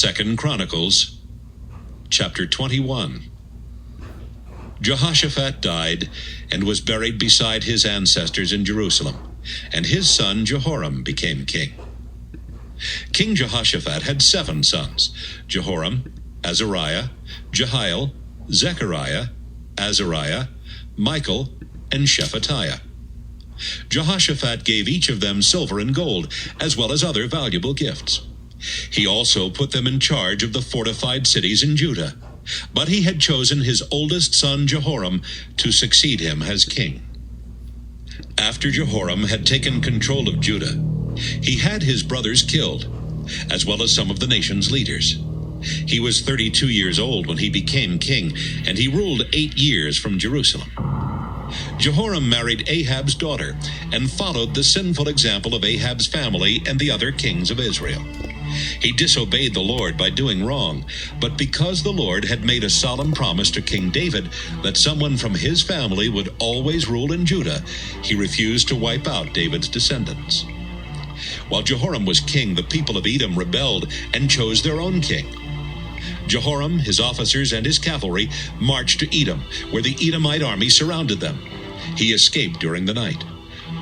2 Chronicles, chapter 21. Jehoshaphat died and was buried beside his ancestors in Jerusalem, and his son Jehoram became king. King Jehoshaphat had 7 sons: Jehoram, Azariah, Jehiel, Zechariah, Azariah, Michael, and Shephatiah. Jehoshaphat gave each of them silver and gold, as well as other valuable gifts. He also put them in charge of the fortified cities in Judah, but he had chosen his oldest son Jehoram to succeed him as king. After Jehoram had taken control of Judah, he had his brothers killed, as well as some of the nation's leaders. He was 32 years old when he became king, and he ruled 8 years from Jerusalem. Jehoram married Ahab's daughter and followed the sinful example of Ahab's family and the other kings of Israel. He disobeyed the Lord by doing wrong, but because the Lord had made a solemn promise to King David that someone from his family would always rule in Judah, he refused to wipe out David's descendants. While Jehoram was king, the people of Edom rebelled and chose their own king. Jehoram, his officers, and his cavalry marched to Edom, where the Edomite army surrounded them. He escaped during the night,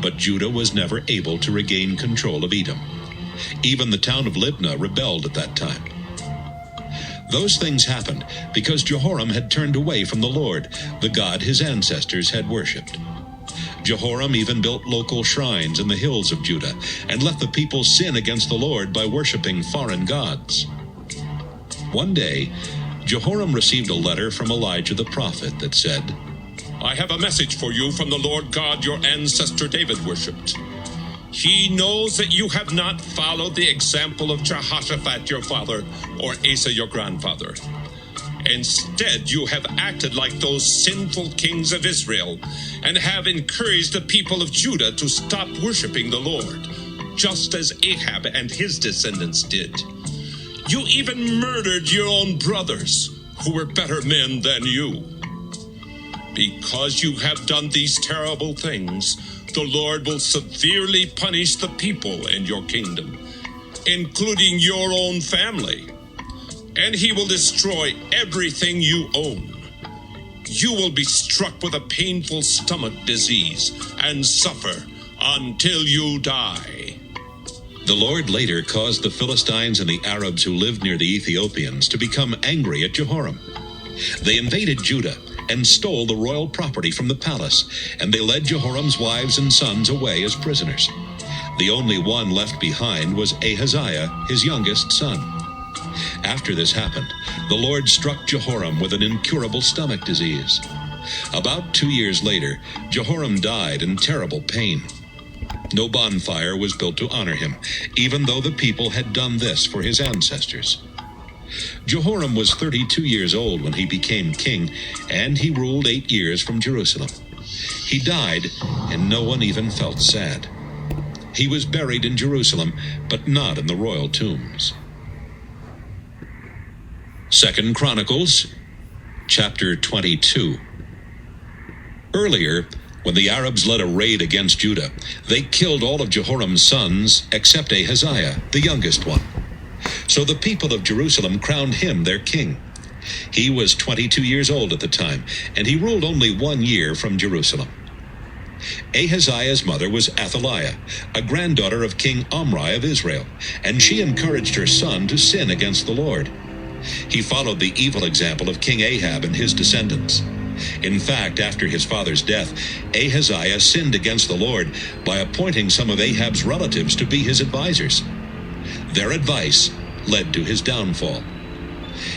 but Judah was never able to regain control of Edom. Even the town of Libnah rebelled at that time. Those things happened because Jehoram had turned away from the Lord, the God his ancestors had worshipped. Jehoram even built local shrines in the hills of Judah and let the people sin against the Lord by worshiping foreign gods. One day, Jehoram received a letter from Elijah the prophet that said, "I have a message for you from the Lord God your ancestor David worshipped. He knows that you have not followed the example of Jehoshaphat your father or Asa your grandfather. Instead, you have acted like those sinful kings of Israel and have encouraged the people of Judah to stop worshiping the Lord, just as Ahab and his descendants did. You even murdered your own brothers, who were better men than you. Because you have done these terrible things, the Lord will severely punish the people in your kingdom, including your own family, and he will destroy everything you own. You will be struck with a painful stomach disease and suffer until you die." The Lord later caused the Philistines and the Arabs who lived near the Ethiopians to become angry at Jehoram. They invaded Judah and stole the royal property from the palace, and they led Jehoram's wives and sons away as prisoners. The only one left behind was Ahaziah, his youngest son. After this happened, the Lord struck Jehoram with an incurable stomach disease. About 2 years later, Jehoram died in terrible pain. No bonfire was built to honor him, even though the people had done this for his ancestors. Jehoram was 32 years old when he became king, and he ruled 8 years from Jerusalem. He died, and no one even felt sad. He was buried in Jerusalem, but not in the royal tombs. 2 Chronicles, chapter 22. Earlier, when the Arabs led a raid against Judah, they killed all of Jehoram's sons except Ahaziah, the youngest one. So the people of Jerusalem crowned him their king. He was 22 years old at the time, and he ruled only 1 year from Jerusalem. Ahaziah's mother was Athaliah, a granddaughter of King Omri of Israel, and she encouraged her son to sin against the Lord. He followed the evil example of King Ahab and his descendants. In fact, after his father's death, Ahaziah sinned against the Lord by appointing some of Ahab's relatives to be his advisors. Their advice led to his downfall.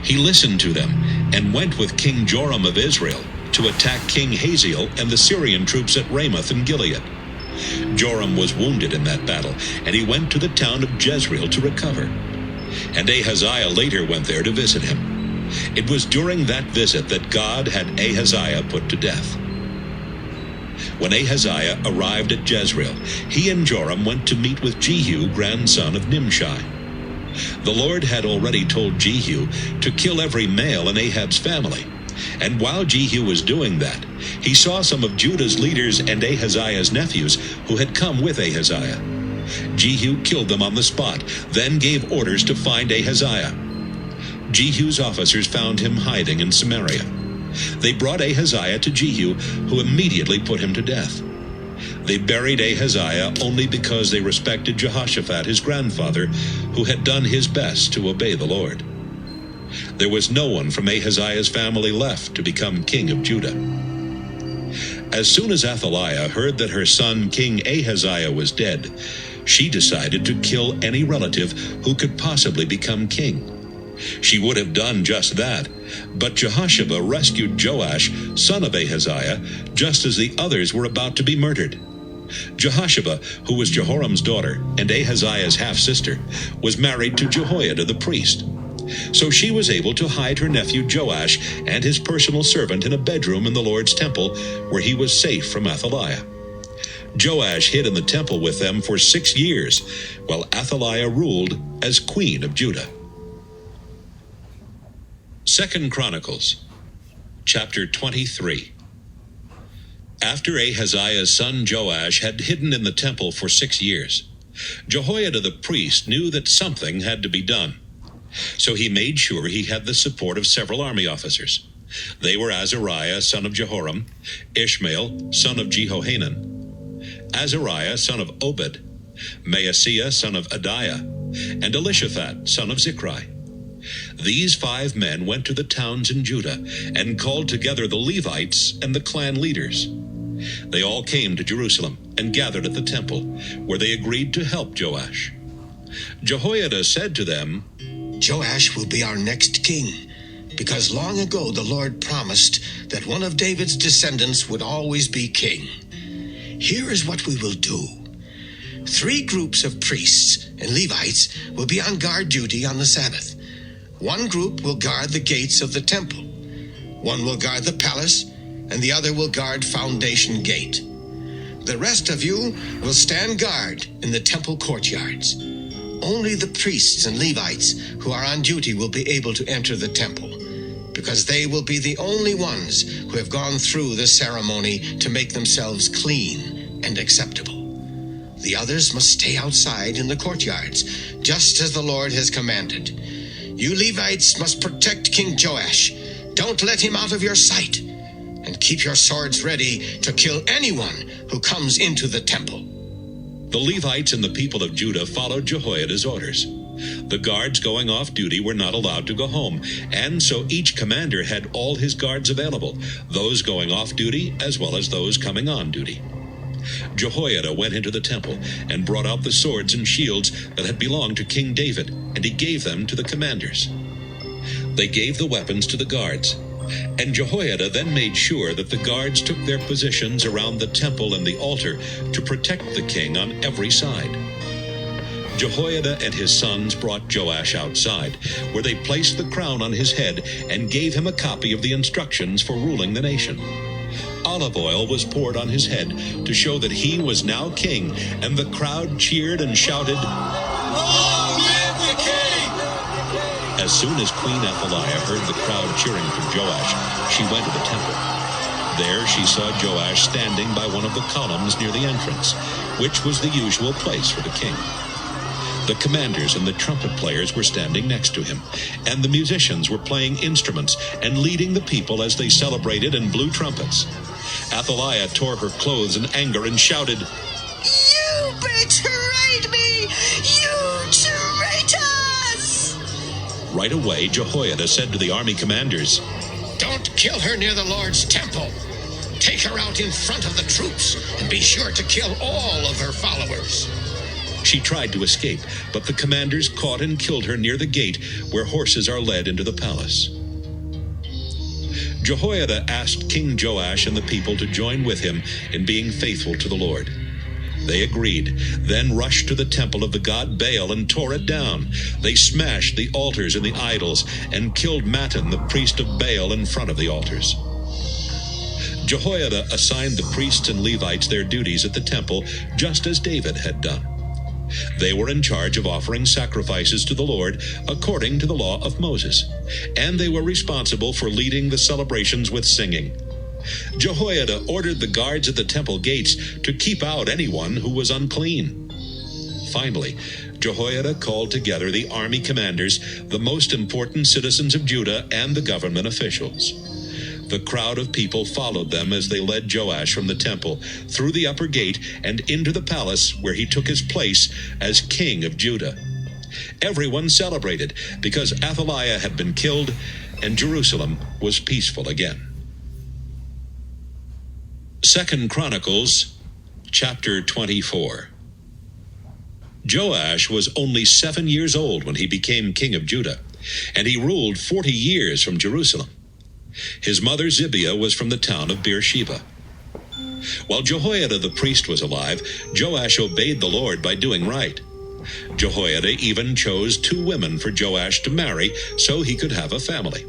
He listened to them and went with King Joram of Israel to attack King Hazael and the Syrian troops at Ramoth in Gilead. Joram was wounded in that battle, and he went to the town of Jezreel to recover. And Ahaziah later went there to visit him. It was during that visit that God had Ahaziah put to death. When Ahaziah arrived at Jezreel, he and Joram went to meet with Jehu, grandson of Nimshi. The Lord had already told Jehu to kill every male in Ahab's family. And while Jehu was doing that, he saw some of Judah's leaders and Ahaziah's nephews who had come with Ahaziah. Jehu killed them on the spot, then gave orders to find Ahaziah. Jehu's officers found him hiding in Samaria. They brought Ahaziah to Jehu, who immediately put him to death. They buried Ahaziah only because they respected Jehoshaphat, his grandfather, who had done his best to obey the Lord. There was no one from Ahaziah's family left to become king of Judah. As soon as Athaliah heard that her son King Ahaziah was dead, she decided to kill any relative who could possibly become king. She would have done just that, but Jehoshaphat rescued Joash, son of Ahaziah, just as the others were about to be murdered. Jehoshaphat, who was Jehoram's daughter and Ahaziah's half-sister, was married to Jehoiada the priest. So she was able to hide her nephew Joash and his personal servant in a bedroom in the Lord's temple, where he was safe from Athaliah. Joash hid in the temple with them for 6 years, while Athaliah ruled as queen of Judah. 2 Chronicles, chapter 23. After Ahaziah's son Joash had hidden in the temple for 6 years, Jehoiada the priest knew that something had to be done. So he made sure he had the support of several army officers. They were Azariah, son of Jehoram, Ishmael, son of Jehohanan, Azariah, son of Obed, Maaseiah, son of Adiah, and Elishaphat, son of Zichri. These 5 men went to the towns in Judah and called together the Levites and the clan leaders. They all came to Jerusalem and gathered at the temple, where they agreed to help Joash. Jehoiada said to them, Joash will be our next king, because long ago the Lord promised that one of David's descendants would always be king. Here is what we will do. 3 groups of priests and Levites will be on guard duty on the Sabbath. 1 group will guard the gates of the temple. 1 will guard the palace, and the other will guard Foundation Gate. The rest of you will stand guard in the temple courtyards. Only the priests and Levites who are on duty will be able to enter the temple, because they will be the only ones who have gone through the ceremony to make themselves clean and acceptable. The others must stay outside in the courtyards, just as the Lord has commanded. You Levites must protect King Joash. Don't let him out of your sight, and keep your swords ready to kill anyone who comes into the temple. The Levites and the people of Judah followed Jehoiada's orders. The guards going off duty were not allowed to go home, and so each commander had all his guards available, those going off duty as well as those coming on duty. Jehoiada went into the temple and brought out the swords and shields that had belonged to King David, and he gave them to the commanders. They gave the weapons to the guards, and Jehoiada then made sure that the guards took their positions around the temple and the altar to protect the king on every side. Jehoiada and his sons brought Joash outside, where they placed the crown on his head and gave him a copy of the instructions for ruling the nation. Olive oil was poured on his head to show that he was now king, and the crowd cheered and shouted, "Long live the king!" As soon as Queen Athaliah heard the crowd cheering for Joash, she went to the temple. There she saw Joash standing by one of the columns near the entrance, which was the usual place for the king. The commanders and the trumpet players were standing next to him, and the musicians were playing instruments and leading the people as they celebrated and blew trumpets. Athaliah tore her clothes in anger and shouted, "You betrayed me! You traitors!" Right away, Jehoiada said to the army commanders, Don't kill her near the Lord's temple. Take her out in front of the troops, and be sure to kill all of her followers. She tried to escape, but the commanders caught and killed her near the gate where horses are led into the palace. Jehoiada asked King Joash and the people to join with him in being faithful to the Lord. They agreed, then rushed to the temple of the god Baal and tore it down. They smashed the altars and the idols and killed Mattan, the priest of Baal, in front of the altars. Jehoiada assigned the priests and Levites their duties at the temple, just as David had done. They were in charge of offering sacrifices to the Lord according to the law of Moses, and they were responsible for leading the celebrations with singing. Jehoiada ordered the guards at the temple gates to keep out anyone who was unclean. Finally, Jehoiada called together the army commanders, the most important citizens of Judah, and the government officials. The crowd of people followed them as they led Joash from the temple, through the upper gate, and into the palace where he took his place as king of Judah. Everyone celebrated because Athaliah had been killed and Jerusalem was peaceful again. 2 Chronicles chapter 24. Joash was only 7 years old when he became king of Judah, and he ruled 40 years from Jerusalem. His mother Zibiah was from the town of Beersheba. While Jehoiada the priest was alive, Joash obeyed the Lord by doing right. Jehoiada even chose 2 women for Joash to marry so he could have a family.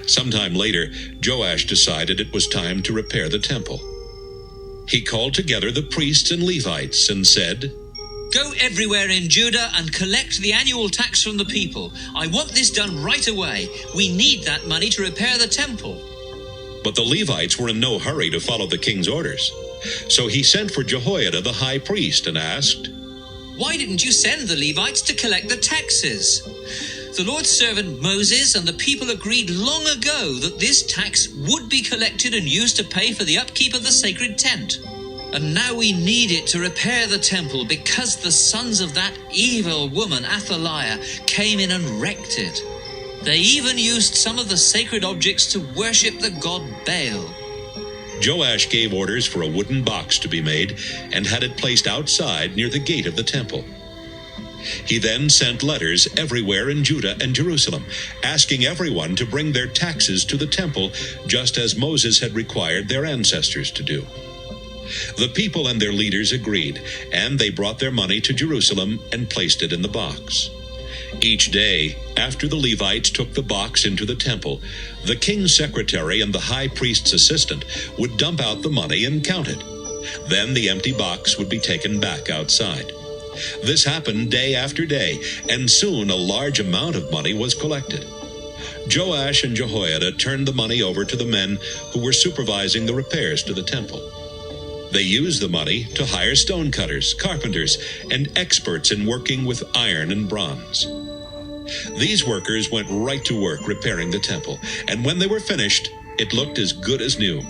Sometime later, Joash decided it was time to repair the temple. He called together the priests and Levites and said, "Go everywhere in Judah and collect the annual tax from the people. I want this done right away. We need that money to repair the temple." But the Levites were in no hurry to follow the king's orders. So he sent for Jehoiada the high priest and asked, "Why didn't you send the Levites to collect the taxes? The Lord's servant Moses and the people agreed long ago that this tax would be collected and used to pay for the upkeep of the sacred tent. And now we need it to repair the temple because the sons of that evil woman Athaliah came in and wrecked it. They even used some of the sacred objects to worship the god Baal." Joash gave orders for a wooden box to be made and had it placed outside near the gate of the temple. He then sent letters everywhere in Judah and Jerusalem, asking everyone to bring their taxes to the temple, just as Moses had required their ancestors to do. The people and their leaders agreed, and they brought their money to Jerusalem and placed it in the box. Each day, after the Levites took the box into the temple, the king's secretary and the high priest's assistant would dump out the money and count it. Then the empty box would be taken back outside. This happened day after day, and soon a large amount of money was collected. Joash and Jehoiada turned the money over to the men who were supervising the repairs to the temple. They used the money to hire stonecutters, carpenters, and experts in working with iron and bronze. These workers went right to work repairing the temple, and when they were finished, it looked as good as new.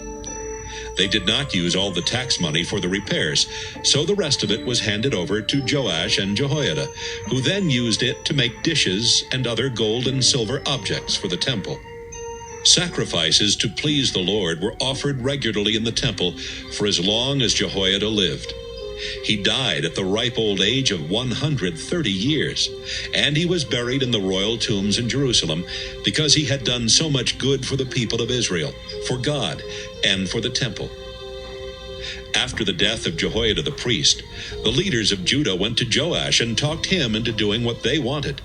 They did not use all the tax money for the repairs, so the rest of it was handed over to Joash and Jehoiada, who then used it to make dishes and other gold and silver objects for the temple. Sacrifices to please the Lord were offered regularly in the temple for as long as Jehoiada lived. He died at the ripe old age of 130 years, and he was buried in the royal tombs in Jerusalem because he had done so much good for the people of Israel, for God, and for the temple. After the death of Jehoiada the priest, the leaders of Judah went to Joash and talked him into doing what they wanted.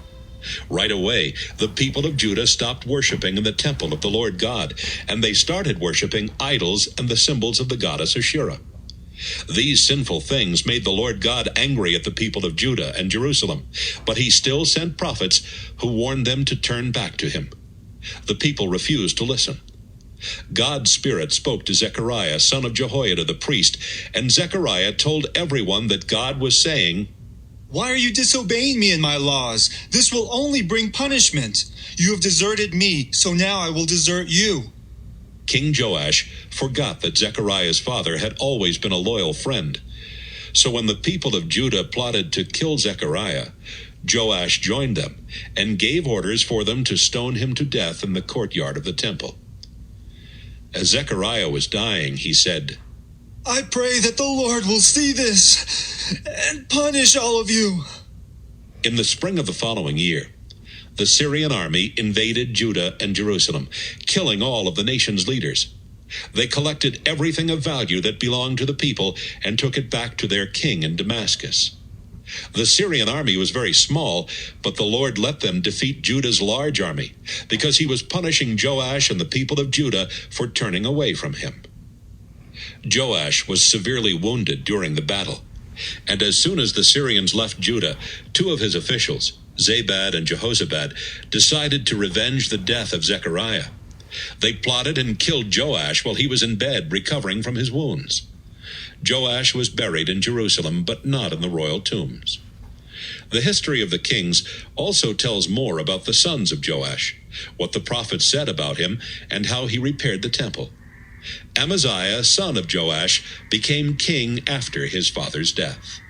Right away, the people of Judah stopped worshiping in the temple of the Lord God, and they started worshiping idols and the symbols of the goddess Asherah. These sinful things made the Lord God angry at the people of Judah and Jerusalem, but he still sent prophets who warned them to turn back to him. The people refused to listen. God's Spirit spoke to Zechariah, son of Jehoiada the priest, and Zechariah told everyone that God was saying, "Why are you disobeying me and my laws? This will only bring punishment. You have deserted me, so now I will desert you." King Joash forgot that Zechariah's father had always been a loyal friend. So when the people of Judah plotted to kill Zechariah, Joash joined them and gave orders for them to stone him to death in the courtyard of the temple. As Zechariah was dying, he said, "I pray that the Lord will see this and punish all of you." In the spring of the following year, the Syrian army invaded Judah and Jerusalem, killing all of the nation's leaders. They collected everything of value that belonged to the people and took it back to their king in Damascus. The Syrian army was very small, but the Lord let them defeat Judah's large army because he was punishing Joash and the people of Judah for turning away from him. Joash was severely wounded during the battle, and as soon as the Syrians left Judah, 2 of his officials, Zabad and Jehozabad, decided to revenge the death of Zechariah. They plotted and killed Joash while he was in bed recovering from his wounds. Joash was buried in Jerusalem, but not in the royal tombs. The history of the kings also tells more about the sons of Joash, what the prophet said about him, and how he repaired the temple. Amaziah, son of Joash, became king after his father's death.